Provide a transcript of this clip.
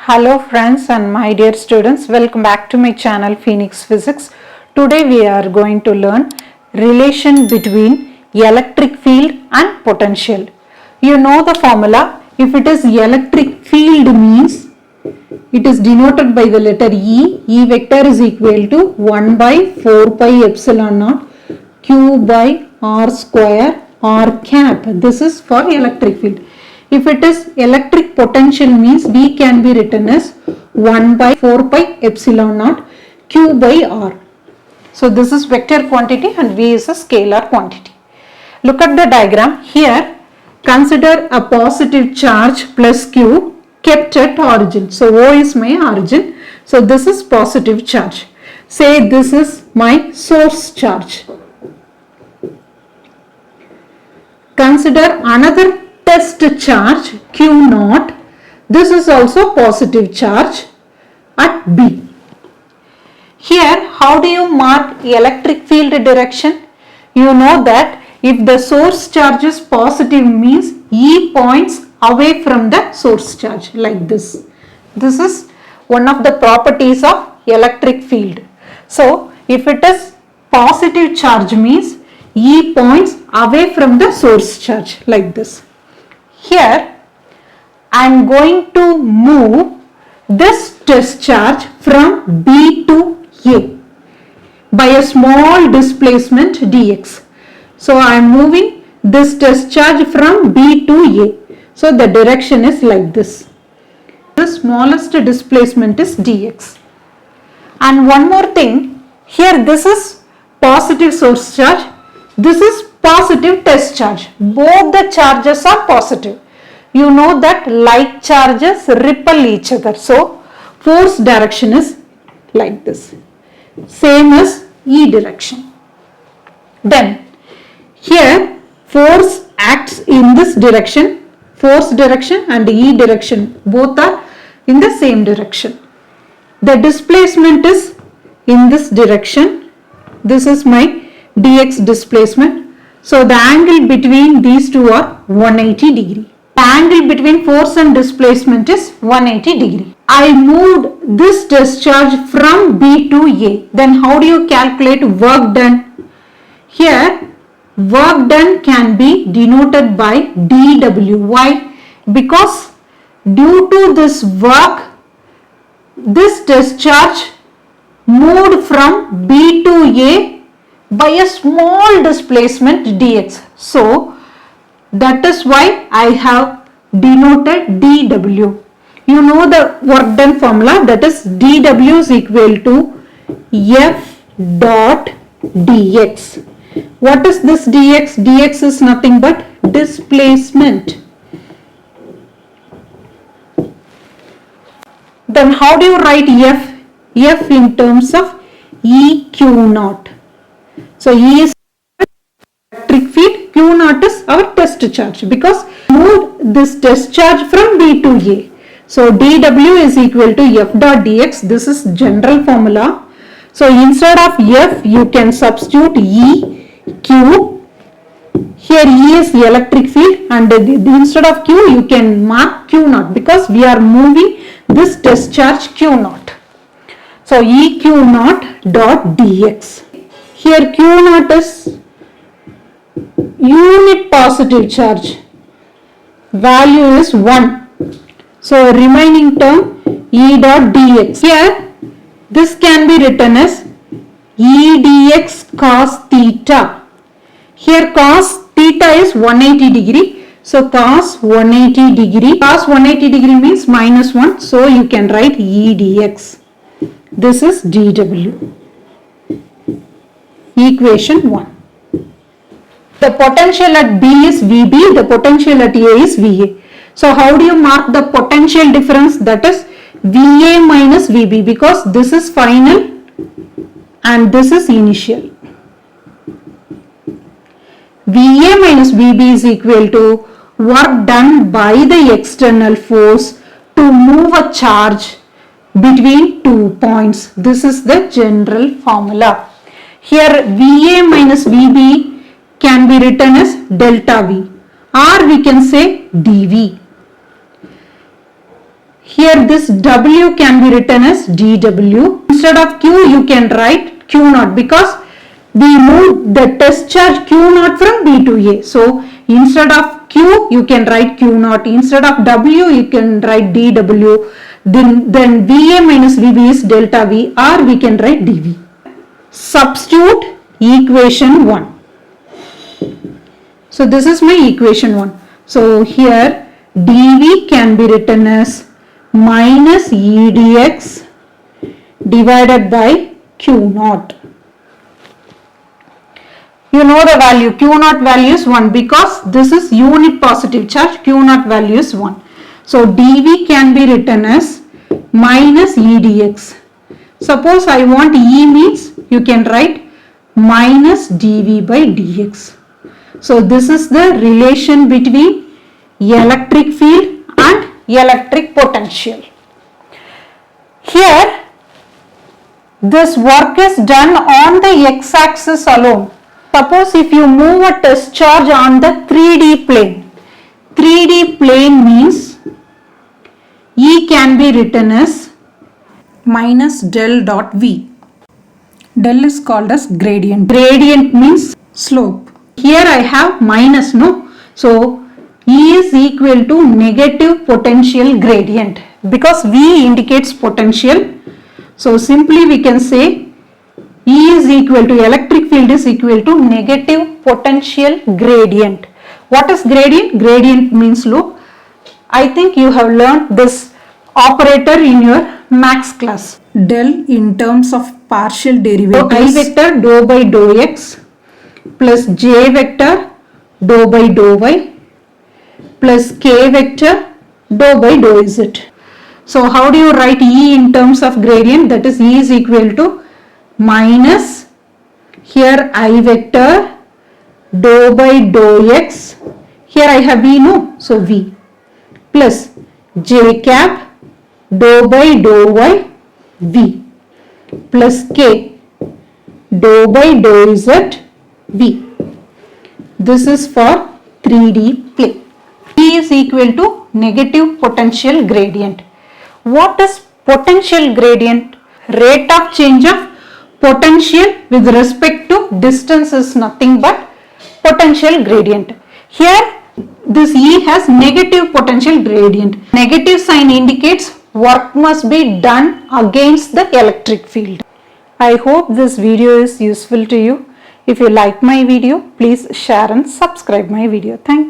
Hello friends and my dear students, welcome back to my channel Phoenix Physics. Today we are going to learn relation between electric field and potential. You know the formula. If it is electric field means it is denoted by the letter E. E vector is equal to 1 by 4 pi epsilon naught Q by R square R cap. This is for electric field. If it is electric potential means V can be written as 1 by 4 pi epsilon naught Q by R. So this is vector quantity and V is a scalar quantity. Look at the diagram. Here consider a positive charge plus Q kept at origin. So O is my origin. So this is positive charge. Say this is my source charge. Consider another test charge Q naught. This is also positive charge at B. Here how do you mark electric field direction? You know that if the source charge is positive means E points away from the source charge like this. This is one of the properties of electric field. So if it is positive charge means E points away from the source charge like this. Here I am going to move this test charge from B to A by a small displacement dx. So I am moving this test charge from B to A. So the direction is like this. The smallest displacement is dx. And one more thing, here this is positive source charge, this is positive test charge. Both the charges are positive. You know that like charges repel each other. So force direction is like this. Same as E direction. Then here force acts in this direction. Force direction and E direction both are in the same direction. The displacement is in this direction. This is my dx displacement. So the angle between these two are 180 degree. The angle between force and displacement is 180 degree. I moved this discharge from B to A. Then how do you calculate work done? Here work done can be denoted by dW. Why? Because due to this work, this discharge moved from B to A by a small displacement dx. So that is why I have denoted dW. You know the work done formula, that is dW is equal to F dot dx. What is this dx? Dx is nothing but displacement. Then how do you write F? F in terms of EQ naught. So E is electric field, Q naught is our test charge because we moved this test charge from B to A. So dW is equal to F dot dx. This is general formula. So instead of F you can substitute E, Q. Here E is the electric field and instead of Q you can mark Q naught because we are moving this test charge Q naught. So EQ naught dot dx. Here Q naught is unit positive charge. Value is 1. So remaining term E dot dx. Here this can be written as E dx cos theta. Here cos theta is 180 degree. So cos 180 degree. Cos 180 degree means minus 1. So you can write E dx. This is dW. Equation 1. The potential at B is VB, the potential at A is VA. So how do you mark the potential difference? That is VA minus VB because this is final and this is initial. VA minus VB is equal to work done by the external force to move a charge between 2 points. This is the general formula. Here VA minus VB can be written as delta V or we can say dV. Here this W can be written as dW. Instead of Q, you can write Q naught because we moved the test charge Q naught from B to A. So instead of Q, you can write Q naught. Instead of W, you can write dW. Then VA minus VB is delta V, or we can write dV. Substitute equation 1. So this is my equation 1. So here dV can be written as minus E dx divided by Q naught. You know the value, Q naught value is 1 because this is unit positive charge, Q naught value is 1. So dV can be written as minus E dx. Suppose I want E means you can write minus dV by dx. So this is the relation between electric field and electric potential. Here this work is done on the x-axis alone. Suppose if you move a test charge on the 3D plane. 3D plane means E can be written as minus del dot V. Del is called as gradient. Gradient means slope. Here I have minus, no? So E is equal to negative potential gradient because V indicates potential. So simply we can say E is equal to, electric field is equal to negative potential gradient. What is gradient? Gradient means slope. I think you have learned this operator in your maths class. Del in terms of partial derivatives. So I vector dou by dou x plus j vector dou by dou y plus k vector dou by dou z. So how do you write E in terms of gradient? That is E is equal to minus, here I vector dou by dou x, here I have V, no? So V plus j cap dou by dou y V plus k dou by dou z V. This is for 3D plane. E is equal to negative potential gradient. What is potential gradient? Rate of change of potential with respect to distance is nothing but potential gradient. Here this E has negative potential gradient. Negative sign indicates work must be done against the electric field. I hope this video is useful to you. If you like my video, please share and subscribe my video. Thank you.